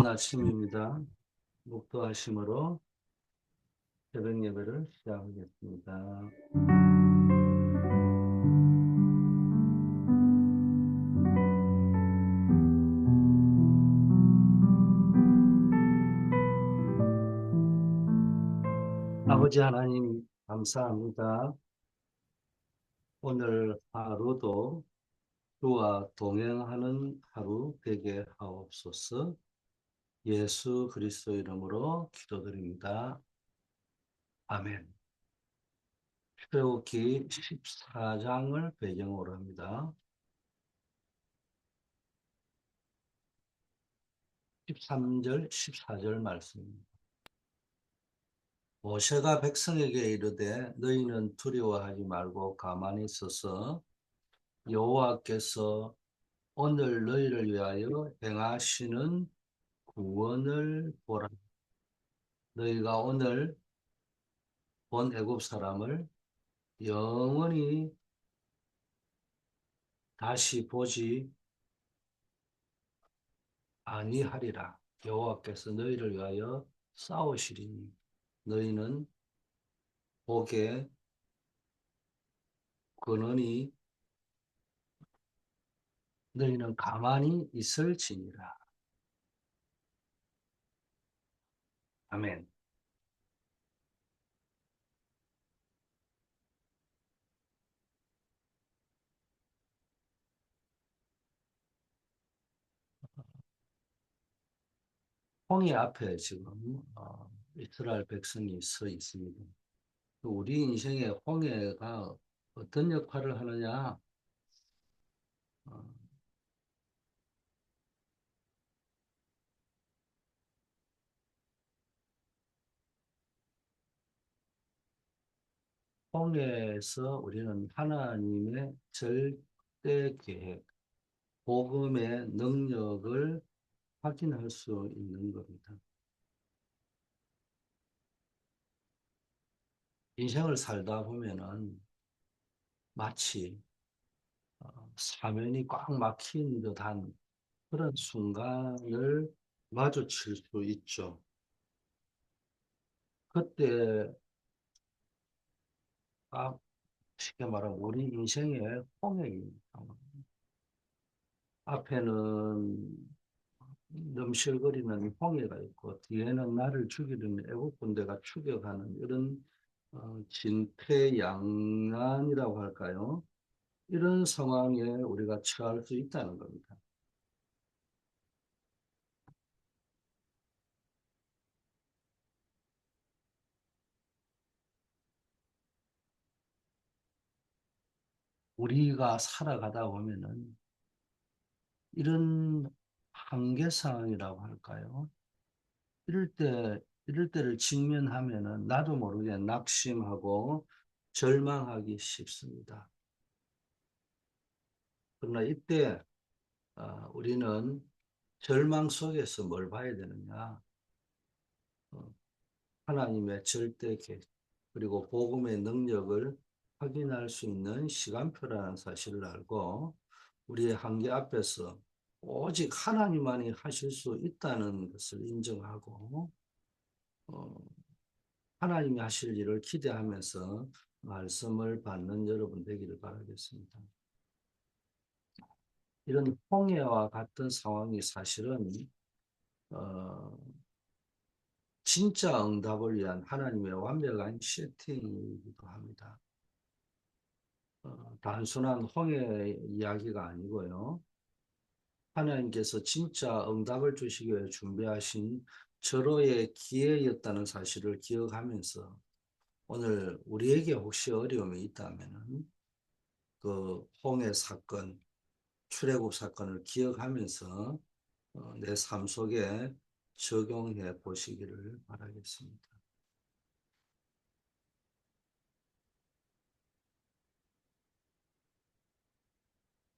좋은 아침입니다. 목도하심으로 새벽 예배를 시작하겠습니다. 아버지 하나님 감사합니다. 오늘 하루도 주와 동행하는 하루 되게 하옵소서. 예수 그리스도 이름으로 기도드립니다. 아멘. 출애굽기 14장을 배경으로 합니다. 13절, 14절 말씀입니다. 모세가 백성에게 이르되 너희는 두려워하지 말고 가만히 서서 여호와께서 오늘 너희를 위하여 행하시는 구원을 보라. 너희가 오늘 본 애굽 사람을 영원히 다시 보지 아니하리라. 여호와께서 너희를 위하여 싸우시리니 너희는 복에 근원이 너희는 가만히 있을지니라. 아멘. 홍해 앞에 지금 이스라엘 백성이 서 있습니다. 우리 인생에 홍해가 어떤 역할을 하느냐? 어, 홍해에서 우리는 하나님의 절대 계획, 복음의 능력을 확인할 수 있는 겁니다. 인생을 살다 보면은 마치 사면이 꽉 막힌 듯한 그런 순간을 마주칠 수 있죠. 그때 쉽게 말하면 우리 인생의 홍해입니다. 앞에는 넘실거리는 홍해가 있고 뒤에는 나를 죽이려는 애국 군대가 추격하는 이런 진퇴양난이라고 할까요? 이런 상황에 우리가 처할 수 있다는 겁니다. 우리가 살아가다 보면은 이런 한계 상황이라고 할까요? 이럴 때를 직면하면은 나도 모르게 낙심하고 절망하기 쉽습니다. 그러나 이때 우리는 절망 속에서 뭘 봐야 되느냐? 어, 하나님의 절대 계획 그리고 복음의 능력을 확인할 수 있는 시간표라는 사실을 알고 우리의 한계 앞에서 오직 하나님만이 하실 수 있다는 것을 인정하고 어, 하나님이 하실 일을 기대하면서 말씀을 받는 여러분 되기를 바라겠습니다. 이런 홍해와 같은 상황이 사실은 어, 진짜 응답을 위한 하나님의 완벽한 세팅이기도 합니다. 단순한 홍해 이야기가 아니고요. 하나님께서 진짜 응답을 주시기 위해 준비하신 절호의 기회였다는 사실을 기억하면서 오늘 우리에게 혹시 어려움이 있다면 그 홍해 사건, 출애굽 사건을 기억하면서 내 삶 속에 적용해 보시기를 바라겠습니다.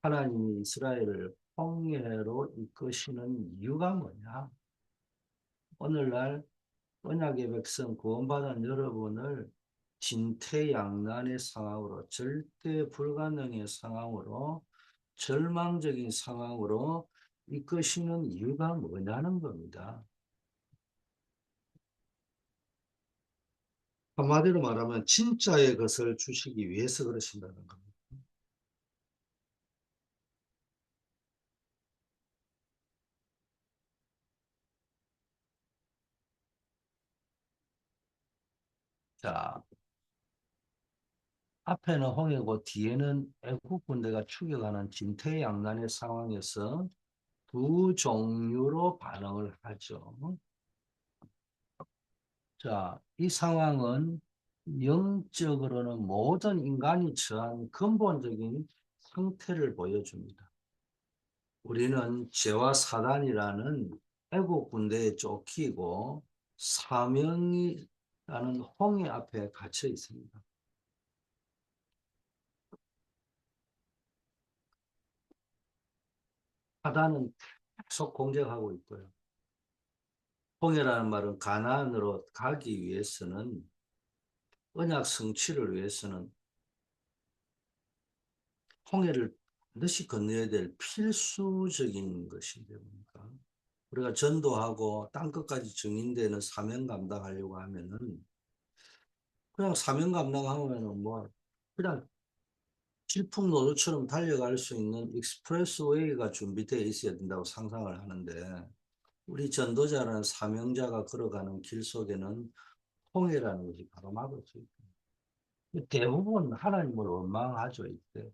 하나님이 이스라엘을 홍해로 이끄시는 이유가 뭐냐? 오늘날 언약의 백성 구원받은 여러분을 진퇴양난의 상황으로 절대 불가능의 상황으로 절망적인 상황으로 이끄시는 이유가 뭐냐는 겁니다. 한마디로 말하면 진짜의 것을 주시기 위해서 그러신다는 겁니다. 자, 앞에는 홍해고 뒤에는 애국 군대가 추격하는 진퇴양난의 상황에서 두 종류로 반응을 하죠. 자, 이 상황은 영적으로는 모든 인간이 처한 근본적인 상태를 보여줍니다. 우리는 죄와 사단이라는 애국 군대에 쫓기고 사명이라는 홍해 앞에 갇혀 있습니다. 사단은 계속 공격하고 있고요. 홍해라는 말은 가나안으로 가기 위해서는 언약 성취를 위해서는 홍해를 반드시 건너야 될 필수적인 것인데 뭡니까? 우리가 전도하고 땅끝까지 증인되는 사명 감당하려고 하면은 그냥 사명 감당하면은 뭐 그냥 질풍노도처럼 달려갈 수 있는 익스프레스웨이가 준비되어 있어야 된다고 상상을 하는데 우리 전도자라는 사명자가 걸어가는 길 속에는 홍해라는 것이 바로 막을 수 있다. 대부분 하나님을 원망하죠, 이때.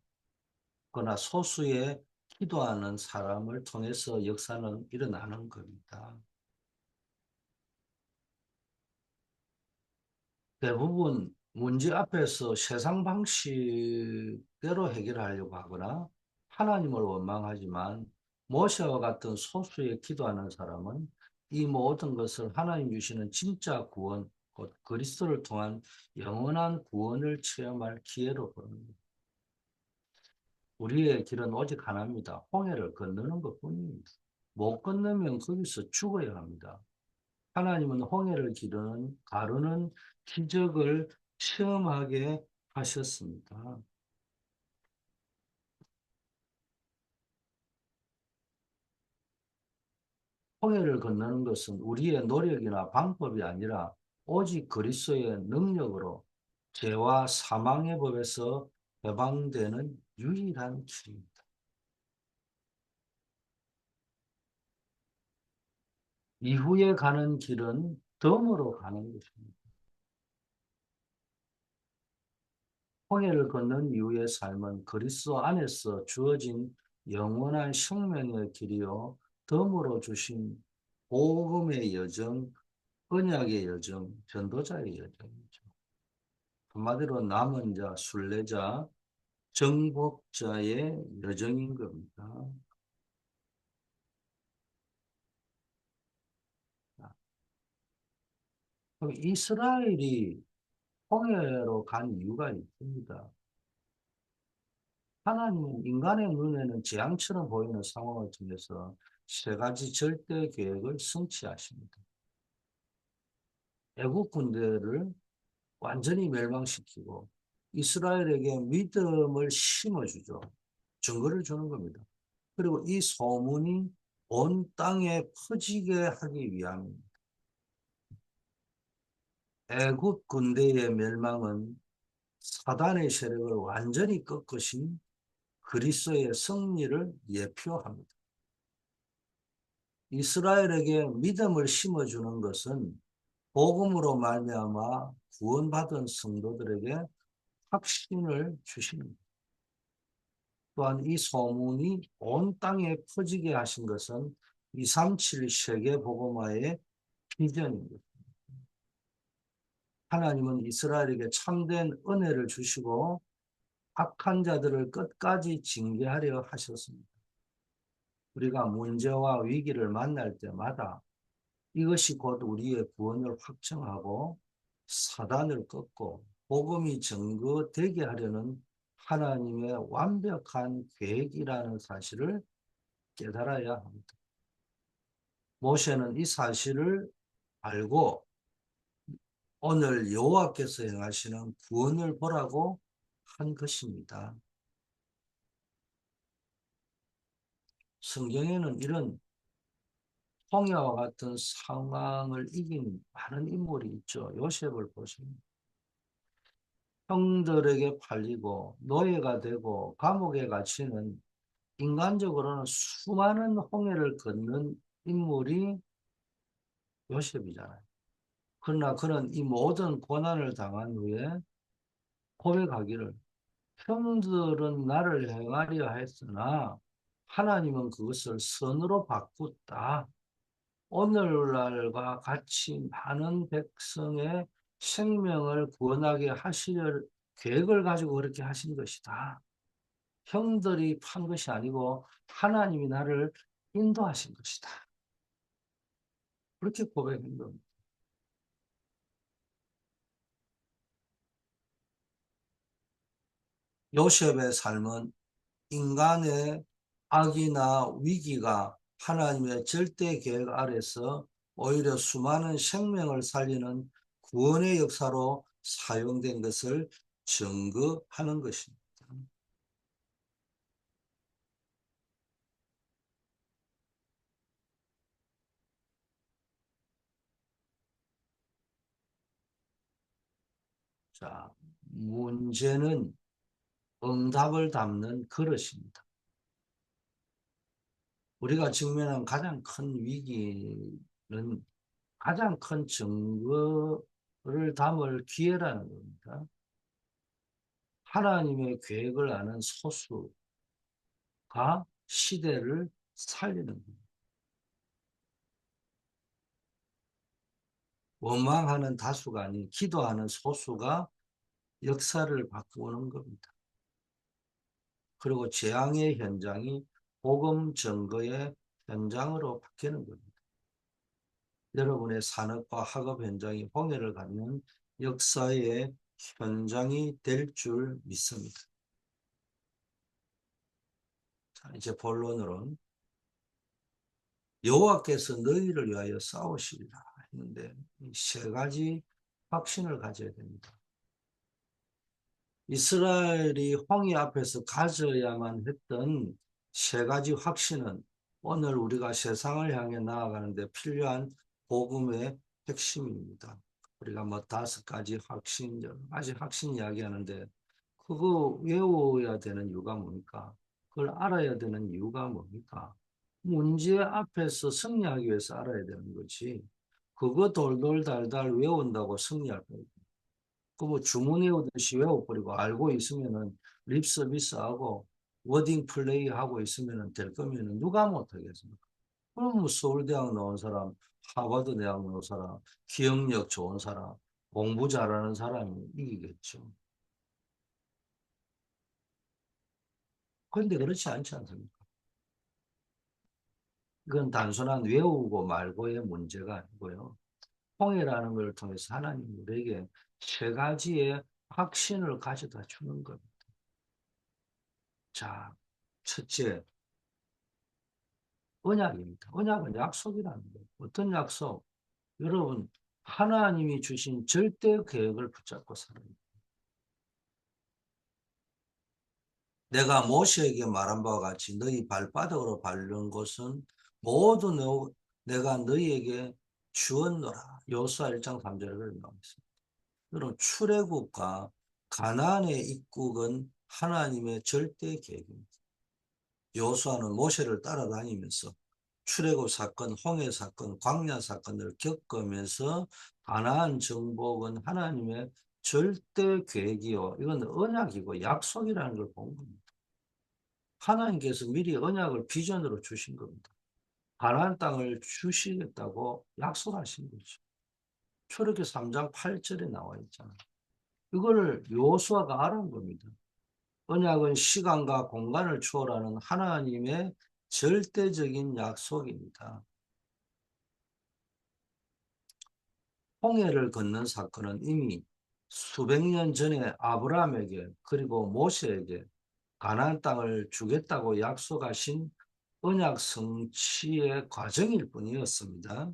그러나 소수의 기도하는 사람을 통해서 역사는 일어나는 겁니다. 대부분 문제 앞에서 세상 방식대로 해결하려고 하거나 하나님을 원망하지만 모세와 같은 소수의 기도하는 사람은 이 모든 것을 하나님 주시는 진짜 구원, 곧 그리스도를 통한 영원한 구원을 체험할 기회로 보는 우리의 길은 오직 하나입니다. 홍해를 건너는 것뿐입니다. 못 건너면 거기서 죽어야 합니다. 하나님은 홍해를 가르는 기적을 체험하게 하셨습니다. 홍해를 건너는 것은 우리의 노력이나 방법이 아니라 오직 그리스도의 능력으로 죄와 사망의 법에서 해방되는 유일한 길입니다. 이후에 가는 길은 덤으로 가는 것입니다. 홍해를 건넌 이후의 삶은 그리스도 안에서 주어진 영원한 생명의 길이요 덤으로 주신 복음의 여정, 언약의 여정, 전도자의 여정이죠. 한마디로 남은 자, 순례자, 정복자의 여정인 겁니다. 그럼 이스라엘이 홍해로 간 이유가 있습니다. 하나님은 인간의 눈에는 재앙처럼 보이는 상황을 통해서 세 가지 절대 계획을 성취하십니다. 애국 군대를 완전히 멸망시키고 이스라엘에게 믿음을 심어주죠. 증거를 주는 겁니다. 그리고 이 소문이 온 땅에 퍼지게 하기 위함입니다. 애국 군대의 멸망은 사단의 세력을 완전히 꺾으신 그리스도의 승리를 예표합니다. 이스라엘에게 믿음을 심어주는 것은 복음으로 말미암아 구원받은 성도들에게 확신을 주십니다. 또한 이 소문이 온 땅에 퍼지게 하신 것은 237 세계복음화의 비전입니다. 하나님은 이스라엘에게 참된 은혜를 주시고 악한 자들을 끝까지 징계하려 하셨습니다. 우리가 문제와 위기를 만날 때마다 이것이 곧 우리의 구원을 확정하고 사단을 꺾고 복음이 증거되게 하려는 하나님의 완벽한 계획이라는 사실을 깨달아야 합니다. 모세는 이 사실을 알고 오늘 여호와께서 행하시는 구원을 보라고 한 것입니다. 성경에는 이런 홍해와 같은 상황을 이긴 많은 인물이 있죠. 요셉을 보시면 형들에게 팔리고 노예가 되고 감옥에 갇히는 인간적으로는 수많은 홍해를 걷는 인물이 요셉이잖아요. 그러나 그는 이 모든 고난을 당한 후에 고백하기를 형들은 나를 행하려 했으나 하나님은 그것을 선으로 바꿨다. 오늘날과 같이 많은 백성의 생명을 구원하게 하실 계획을 가지고 그렇게 하신 것이다. 형들이 판 것이 아니고 하나님이 나를 인도하신 것이다. 그렇게 고백한 겁니다. 요셉의 삶은 인간의 악이나 위기가 하나님의 절대 계획 아래서 오히려 수많은 생명을 살리는 구원의 역사로 사용된 것을 증거하는 것입니다. 자, 문제는 응답을 담는 그릇입니다. 우리가 직면한 가장 큰 위기는 가장 큰 증거를 담을 기회라는 겁니다. 하나님의 계획을 아는 소수가 시대를 살리는 겁니다. 원망하는 다수가 아닌 기도하는 소수가 역사를 바꾸는 겁니다. 그리고 재앙의 현장이 복음 증거의 현장으로 바뀌는 겁니다. 여러분의 산업과 학업 현장이 홍해를 갖는 역사의 현장이 될 줄 믿습니다. 자, 이제 본론으로는 여호와께서 너희를 위하여 싸우시리라 했는데 이 세 가지 확신을 가져야 됩니다. 이스라엘이 홍해 앞에서 가져야만 했던 세 가지 확신은 오늘 우리가 세상을 향해 나아가는데 필요한 복음의 핵심입니다. 우리가 뭐 5가지 확신, 여러 가지 확신 이야기하는데 그거 외워야 되는 이유가 뭡니까? 그걸 알아야 되는 이유가 뭡니까? 문제 앞에서 승리하기 위해서 알아야 되는 거지. 그거 돌돌 달달 외운다고 승리할 거예요. 그뭐 주문 외우듯이 외워버리고 알고 있으면은 립 서비스하고 워딩 플레이 하고 있으면은 될 거면은 누가 못하겠습니까? 그럼 뭐 서울대학 나온 사람, 하버드 대학 나온 사람, 기억력 좋은 사람, 공부 잘하는 사람이 이기겠죠. 그런데 그렇지 않지 않습니까? 이건 단순한 외우고 말고의 문제가 아니고요. 통일하는 걸 통해서 하나님 우리에게 세 가지의 확신을 가져다 주는 겁니다. 자, 첫째, 언약입니다. 언약은 약속이라는 거예요. 어떤 약속? 여러분, 하나님이 주신 절대 계획을 붙잡고 살아요. 내가 모세에게 말한 바와 같이 너희 발바닥으로 밟는 곳은 모두 내가 너희에게 주었노라. 여호수아 1장 3절에 나와 있습니다. 여러분, 출애굽과 가나안의 입국은 하나님의 절대 계획입니다. 여호수아는 모세를 따라다니면서 출애굽 사건, 홍해 사건, 광야 사건을 겪으면서 가나안 정복은 하나님의 절대 계획이요. 이건 언약이고 약속이라는 걸 본 겁니다. 하나님께서 미리 언약을 비전으로 주신 겁니다. 가나안 땅을 주시겠다고 약속하신 거죠. 출애굽기 3장 8절에 나와 있잖아요. 이거를 여호수아가 알은 겁니다. 언약은 시간과 공간을 초월하는 하나님의 절대적인 약속입니다. 홍해를 건넌 사건은 이미 수백 년 전에 아브라함에게 그리고 모세에게 가나안 땅을 주겠다고 약속하신 언약 성취의 과정일 뿐이었습니다.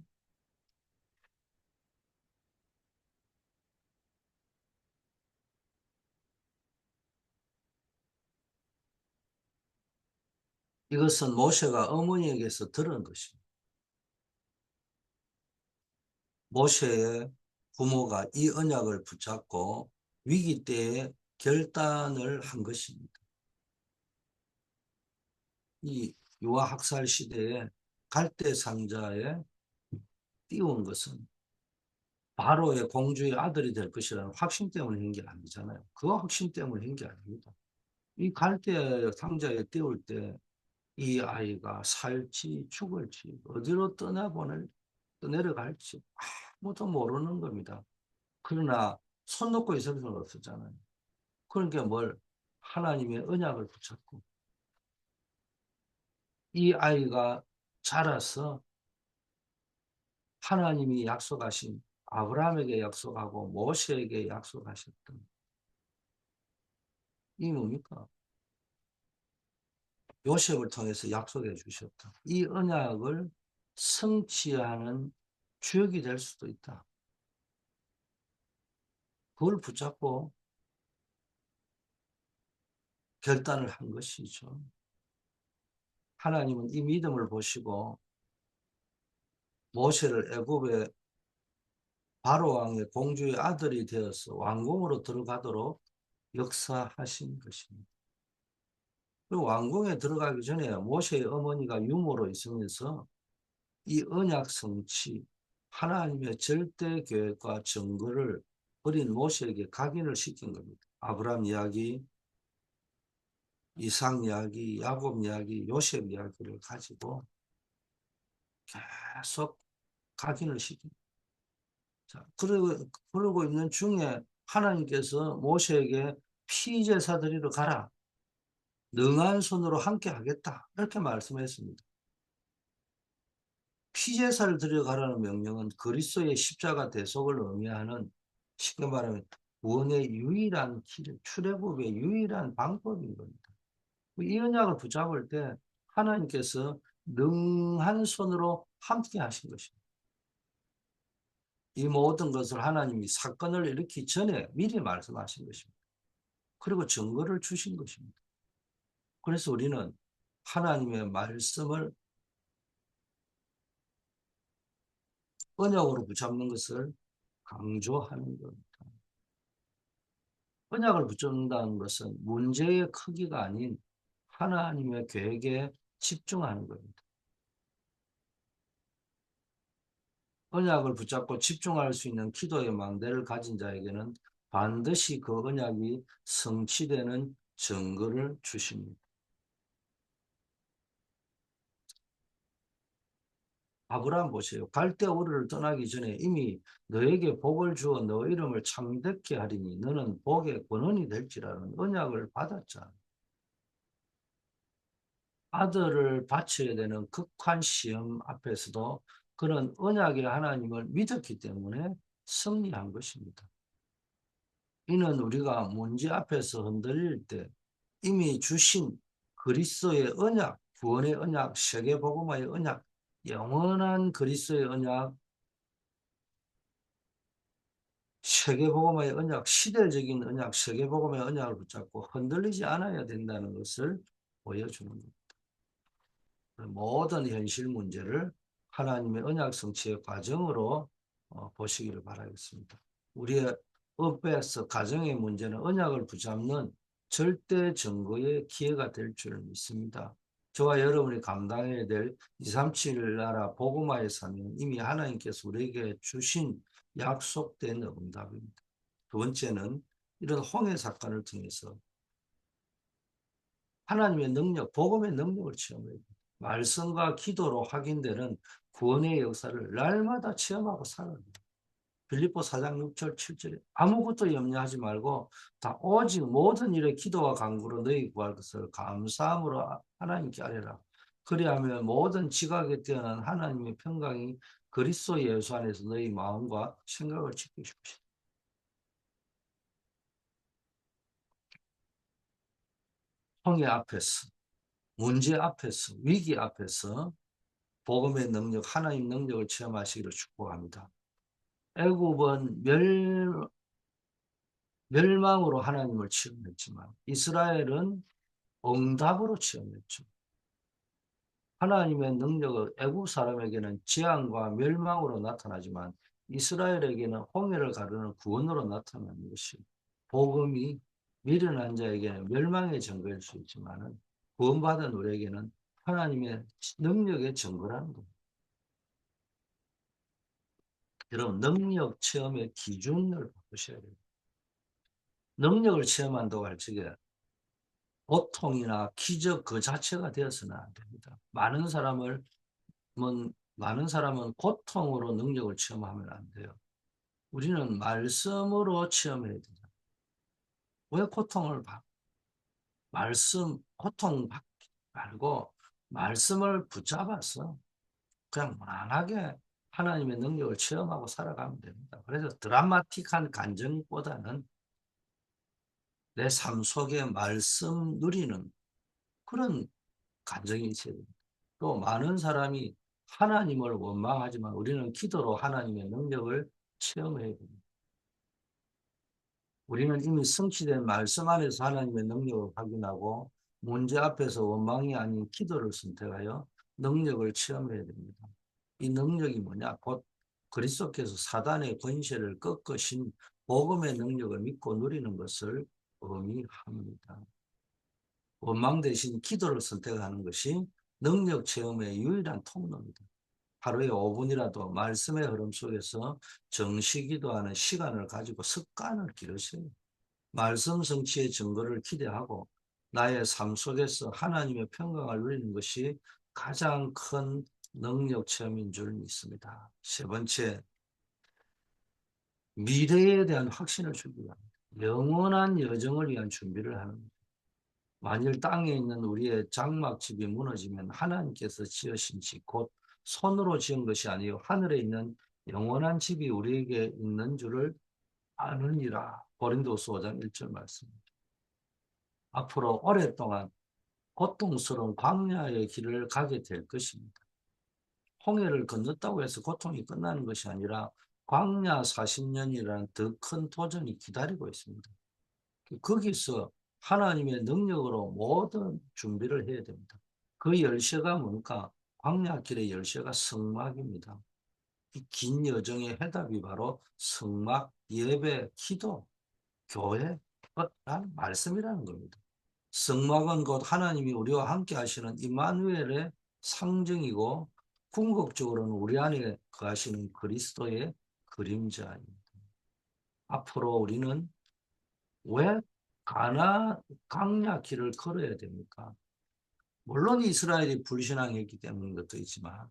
이것은 모세가 어머니에게서 들은 것입니다. 모세의 부모가 이 언약을 붙잡고 위기 때에 결단을 한 것입니다. 이 유아 학살 시대에 갈대 상자에 띄운 것은 바로의 공주의 아들이 될 것이라는 확신 때문에 한 게 아니잖아요. 그 확신 때문에 한 게 아닙니다. 이 갈대 상자에 띄울 때 이 아이가 살지 죽을지 어디로 떠내려갈지 아무도 모르는 겁니다. 그러나 손 놓고 있을 수는 없었잖아요. 그러니까 뭘 하나님의 언약을 붙잡고 이 아이가 자라서 하나님이 약속하신 아브라함에게 약속하고 모세에게 약속하셨던 이 뭡니까? 요셉을 통해서 약속해 주셨던 이 언약을 성취하는 주역이 될 수도 있다. 그걸 붙잡고 결단을 한 것이죠. 하나님은 이 믿음을 보시고 모세를 애굽의 바로 왕의 공주의 아들이 되어서 왕궁으로 들어가도록 역사하신 것입니다. 그 왕궁에 들어가기 전에 모세의 어머니가 유모로 있으면서 이 언약 성취, 하나님의 절대 계획과 증거를 어린 모세에게 각인을 시킨 겁니다. 아브라함 이야기, 이삭 이야기, 야곱 이야기, 요셉 이야기를 가지고 계속 각인을 시킵니다. 자, 그러고 있는 중에 하나님께서 모세에게 피제사 드리러 가라. 능한 손으로 함께 하겠다. 이렇게 말씀했습니다. 피제사를 드려가라는 명령은 그리스도의 십자가 대속을 의미하는 쉽게 말하면 구원의 유일한 길, 출애굽의 유일한 방법인 겁니다. 이 언약을 붙잡을 때 하나님께서 능한 손으로 함께 하신 것입니다. 이 모든 것을 하나님이 사건을 일으키기 전에 미리 말씀하신 것입니다. 그리고 증거를 주신 것입니다. 그래서 우리는 하나님의 말씀을 언약으로 붙잡는 것을 강조하는 겁니다. 언약을 붙잡는다는 것은 문제의 크기가 아닌 하나님의 계획에 집중하는 겁니다. 언약을 붙잡고 집중할 수 있는 기도의 망대를 가진 자에게는 반드시 그 언약이 성취되는 증거를 주십니다. 아브라함 보세요. 갈대우르를 떠나기 전에 이미 너에게 복을 주어 너 이름을 창대케 하리니 너는 복의 근원이 될지라는 언약을 받았잖아. 아들을 바쳐야 되는 극한 시험 앞에서도 그런 언약의 하나님을 믿었기 때문에 승리한 것입니다. 이는 우리가 문제 앞에서 흔들릴 때 이미 주신 그리스도의 언약, 구원의 언약, 세계복음화의 언약, 영원한 그리스도의 언약, 세계복음화의 언약, 시대적인 언약, 세계복음의 언약을 붙잡고 흔들리지 않아야 된다는 것을 보여주는 겁니다. 모든 현실 문제를 하나님의 언약 성취의 과정으로 보시기를 바라겠습니다. 우리의 업에서 가정의 문제는 언약을 붙잡는 절대 증거의 기회가 될 줄 믿습니다. 저와 여러분이 감당해야 될 237 나라 복음화의 사명은 이미 하나님께서 우리에게 주신 약속된 응답입니다. 두 번째는 이런 홍해 사건을 통해서 하나님의 능력, 복음의 능력을 체험해야 됩니다. 말씀과 기도로 확인되는 구원의 역사를 날마다 체험하고 살아야 됩니다. 빌립보 4장 6절 7절에 아무것도 염려하지 말고 다 오직 모든 일에 기도와 간구로 너희 구할 것을 감사함으로 하나님께 아뢰라. 그리하면 모든 지각에 뛰어난 하나님의 평강이 그리스도 예수 안에서 너희 마음과 생각을 지키십시오. 홍해 앞에서, 문제 앞에서, 위기 앞에서 복음의 능력, 하나님 능력을 체험하시기를 축복합니다. 애굽은 멸망으로 하나님을 체험했지만 이스라엘은 응답으로 체험했죠. 하나님의 능력은 애국 사람에게는 재앙과 멸망으로 나타나지만 이스라엘에게는 홍해를 가르는 구원으로 나타나는 것이 복음이 미련한 자에게는 멸망의 증거일 수 있지만 구원받은 우리에게는 하나님의 능력의 증거라는 겁니다. 여러분 능력 체험의 기준을 바꾸셔야 돼요. 능력을 체험한다고 할 적에 고통이나 기적 그 자체가 되어서는 안 됩니다. 많은 사람은 고통으로 능력을 체험하면 안 돼요. 우리는 말씀으로 체험해야 됩니다. 왜 고통을 받? 고통 받지 말고 말씀을 붙잡아서 그냥 무난하게 하나님의 능력을 체험하고 살아가면 됩니다. 그래서 드라마틱한 간증보다는 내 삶 속에 말씀 누리는 그런 간증이 있어야 됩니다. 또 많은 사람이 하나님을 원망하지만 우리는 기도로 하나님의 능력을 체험해야 됩니다. 우리는 이미 성취된 말씀 안에서 하나님의 능력을 확인하고 문제 앞에서 원망이 아닌 기도를 선택하여 능력을 체험해야 됩니다. 이 능력이 뭐냐? 곧 그리스도께서 사단의 권세를 꺾으신 복음의 능력을 믿고 누리는 것을 의미합니다. 원망 대신 기도를 선택하는 것이 능력 체험의 유일한 통로입니다. 하루에 5분이라도 말씀의 흐름 속에서 정시 기도하는 시간을 가지고 습관을 기르세요. 말씀 성취의 증거를 기대하고 나의 삶 속에서 하나님의 평강을 누리는 것이 가장 큰 능력 체험인 줄 믿습니다. 세 번째, 미래에 대한 확신을 준비합니다. 영원한 여정을 위한 준비를 하는 겁니다. 만일 땅에 있는 우리의 장막집이 무너지면 하나님께서 지으신 집, 곧 손으로 지은 것이 아니요 하늘에 있는 영원한 집이 우리에게 있는 줄을 아느니라. 고린도서 5장 1절 말씀입니다. 앞으로 오랫동안 고통스러운 광야의 길을 가게 될 것입니다. 홍해를 건넜다고 해서 고통이 끝나는 것이 아니라 광야 40년이라는 더 큰 도전이 기다리고 있습니다. 거기서 하나님의 능력으로 모든 준비를 해야 됩니다. 그 열쇠가 뭡니까? 광야길의 열쇠가 성막입니다. 이 긴 여정의 해답이 바로 성막, 예배, 기도, 교회, 라는 말씀이라는 겁니다. 성막은 곧 하나님이 우리와 함께 하시는 임마누엘의 상징이고 궁극적으로는 우리 안에 거하시는 그리스도의 그림자입니다. 앞으로 우리는 왜 강야 길을 걸어야 됩니까? 물론 이스라엘이 불신앙했기 때문인 것도 있지만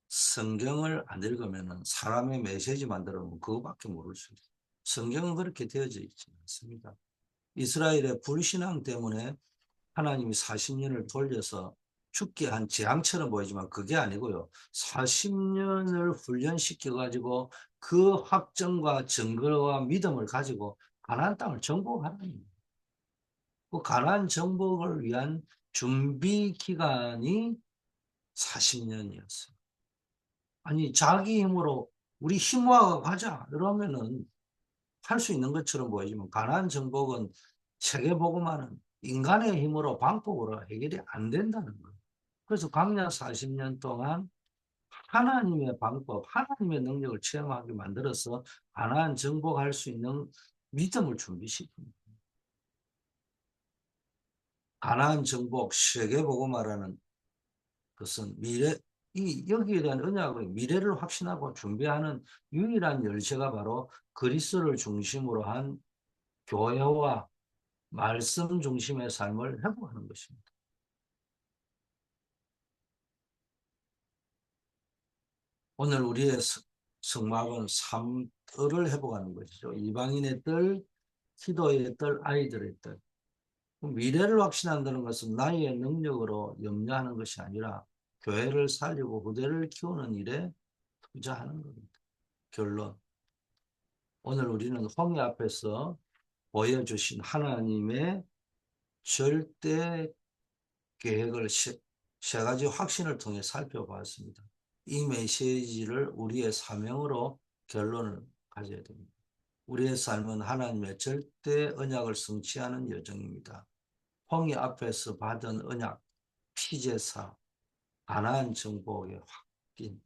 성경을 안 읽으면 사람의 메시지만 들으면 그거밖에 모를 수 있어요. 성경은 그렇게 되어져 있지 않습니다. 이스라엘의 불신앙 때문에 하나님이 40년을 돌려서 죽게 한 재앙처럼 보이지만 그게 아니고요. 40년을 훈련시켜가지고 그 확정과 증거와 믿음을 가지고 가나안 땅을 정복하는 거예요. 그 가나안 정복을 위한 준비 기간이 40년이었어요. 아니 자기 힘으로 우리 힘 모아 가자 이러면은 할 수 있는 것처럼 보이지만 가나안 정복은 세계복음화는 인간의 힘으로 방법으로 해결이 안 된다는 거예요. 그래서 광야 40년 동안 하나님의 방법, 하나님의 능력을 체험하게 만들어서 가나안 정복할 수 있는 믿음을 준비시킵니다. 가나안 정복, 세계복음화라는 것은 여기에 대한 언약의 미래를 확신하고 준비하는 유일한 열쇠가 바로 그리스도를 중심으로 한 교회와 말씀 중심의 삶을 회복하는 것입니다. 오늘 우리의 성막은 삶을 회복하는 것이죠. 이방인의 뜰, 기도의 뜰, 아이들의 뜰. 미래를 확신한다는 것은 나의 능력으로 염려하는 것이 아니라 교회를 살리고 후대를 키우는 일에 투자하는 겁니다. 결론. 오늘 우리는 홍해 앞에서 보여주신 하나님의 절대 계획을 세 가지 확신을 통해 살펴보았습니다. 이 메시지를 우리의 사명으로 결론을 가져야 됩니다. 우리의 삶은 하나님의 절대 언약을 성취하는 여정입니다. 홍해 앞에서 받은 언약, 피제사, 가나안 정복의 확신,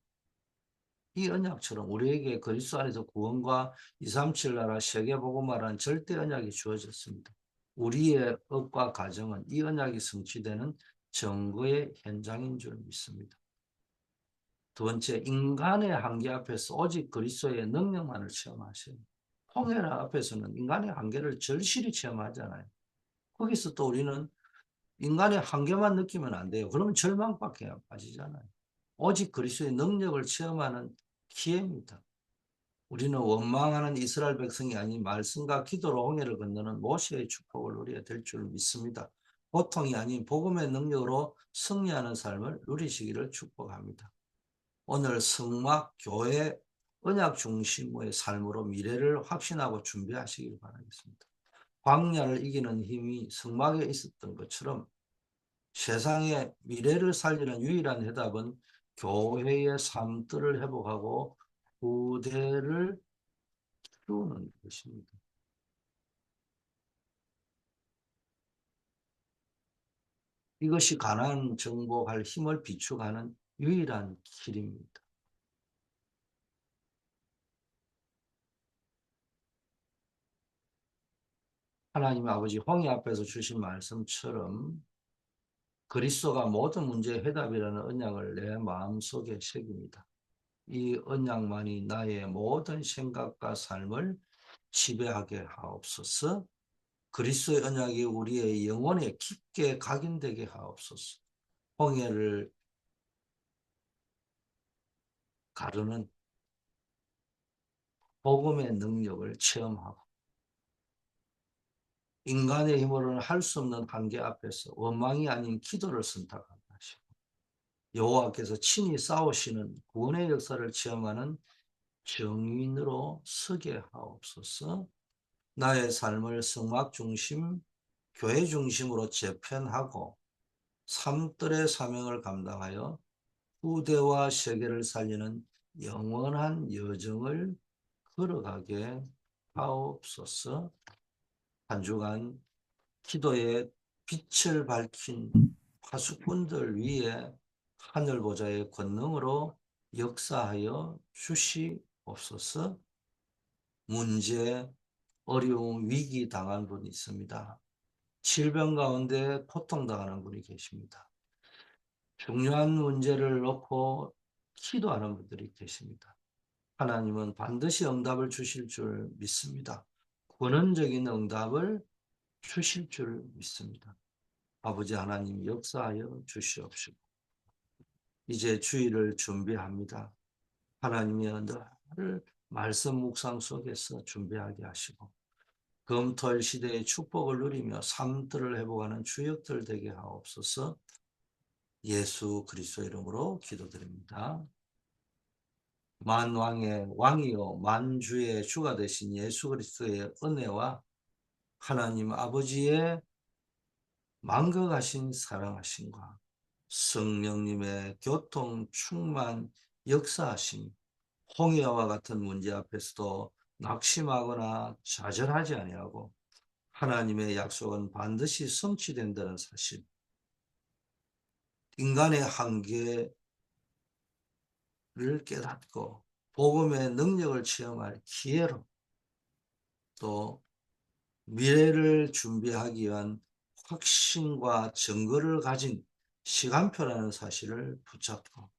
이 언약처럼 우리에게 그리스도 안에서 구원과 237 나라 세계복음화라는 절대 언약이 주어졌습니다. 우리의 업과 가정은 이 언약이 성취되는 증거의 현장인 줄 믿습니다. 두 번째, 인간의 한계 앞에서 오직 그리스도의 능력만을 체험하세요. 홍해라 앞에서는 인간의 한계를 절실히 체험하잖아요. 거기서 또 우리는 인간의 한계만 느끼면 안 돼요. 그러면 절망밖에 안 빠지잖아요. 오직 그리스도의 능력을 체험하는 기회입니다. 우리는 원망하는 이스라엘 백성이 아닌 말씀과 기도로 홍해를 건너는 모세의 축복을 누려야 될 줄 믿습니다. 고통이 아닌 복음의 능력으로 승리하는 삶을 누리시기를 축복합니다. 오늘 성막 교회 언약 중심의 삶으로 미래를 확신하고 준비하시길 바라겠습니다. 광야를 이기는 힘이 성막에 있었던 것처럼 세상의 미래를 살리는 유일한 해답은 교회의 삶들을 회복하고 후대를 키우는 것입니다. 이것이 가나안 정복할 힘을 비축하는 유일한 길입니다. 하나님 아버지 홍해 앞에서 주신 말씀처럼 그리스도가 모든 문제의 해답이라는 언약을 내 마음속에 새깁니다. 이 언약만이 나의 모든 생각과 삶을 지배하게 하옵소서. 그리스도의 언약이 우리의 영혼에 깊게 각인되게 하옵소서. 홍해를 가르는 복음의 능력을 체험하고 인간의 힘으로는 할 수 없는 한계 앞에서 원망이 아닌 기도를 선택하게 하시고 여호와께서 친히 싸우시는 구원의 역사를 체험하는 정인으로 서게 하옵소서. 나의 삶을 성막 중심, 교회 중심으로 재편하고 삶들의 사명을 감당하여 후대와 세계를 살리는 영원한 여정을 걸어가게 하옵소서. 한 주간 기도의 빛을 밝힌 파수꾼들 위에 하늘 보좌의 권능으로 역사하여 주시옵소서. 문제, 어려움, 위기 당한 분이 있습니다. 질병 가운데 고통당하는 분이 계십니다. 중요한 문제를 놓고 기도하는 분들이 계십니다. 하나님은 반드시 응답을 주실 줄 믿습니다. 권원적인 응답을 주실 줄 믿습니다. 아버지 하나님 역사하여 주시옵시고 이제 주일을 준비합니다. 하나님의 늘 말씀 묵상 속에서 준비하게 하시고 금토일 시대의 축복을 누리며 삶들을 회복하는 주역들 되게 하옵소서. 예수 그리스도 이름으로 기도드립니다. 만왕의 왕이요 만주의 주가 되신 예수 그리스도의 은혜와 하나님 아버지의 만거가신 사랑하심과 성령님의 교통, 충만, 역사하심, 홍해와 같은 문제 앞에서도 낙심하거나 좌절하지 아니하고 하나님의 약속은 반드시 성취된다는 사실, 인간의 한계를 깨닫고 복음의 능력을 체험할 기회로, 또 미래를 준비하기 위한 확신과 증거를 가진 시간표라는 사실을 붙잡고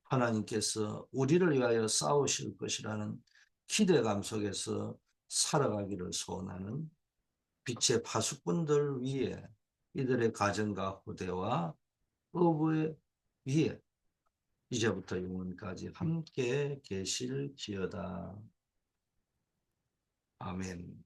하나님께서 우리를 위하여 싸우실 것이라는 기대감 속에서 살아가기를 소원하는 빛의 파수꾼들 위에, 이들의 가정과 후대와 어부의 위에 이제부터 영원까지 함께 계실지어다. 아멘.